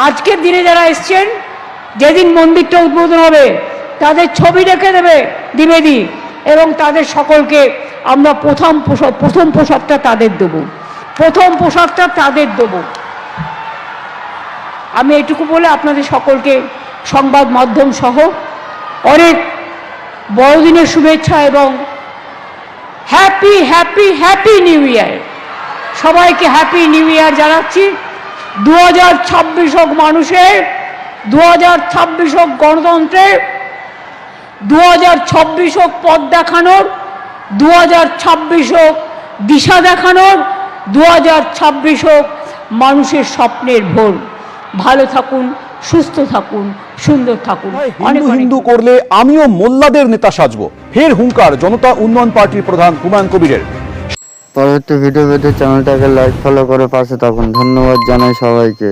আজকের দিনে যারা এসছেন, যেদিন মন্দিরটা উদ্বোধন হবে তাদের ছবি রেখে দেবে দ্বিবেদী, এবং তাদের সকলকে আমরা প্রথম পোশাকটা তাদের দেবো, আমি এটুকু বলে আপনাদের সকলকে সংবাদ মাধ্যম সহ অনেক বড়দিনের শুভেচ্ছা এবং happy happy happy new year, সবাইকে হ্যাপি নিউ ইয়ার জানাচ্ছি। 2026 হোক মানুষের, 2026 হোক গণতন্ত্রের, 2026 হোক পথ দেখানোর, 2026 হোক দিশা দেখানোর, 2026 হোক মানুষের স্বপ্নের ভোর। ভালো থাকুন, সুস্থ থাকুন, সুন্দর থাকুন। হিন্দু করলে আমিও মোল্লাদের নেতা সাজবো, ফের হুঙ্কার জনতা উন্নয়ন পার্টির প্রধান হুমায়ুন কবিরের। পরবর্তী ভিডিও পেতে চ্যানেলটাকে লাইক ফলো করে পাশে থাকুন। ধন্যবাদ জানাই সবাইকে।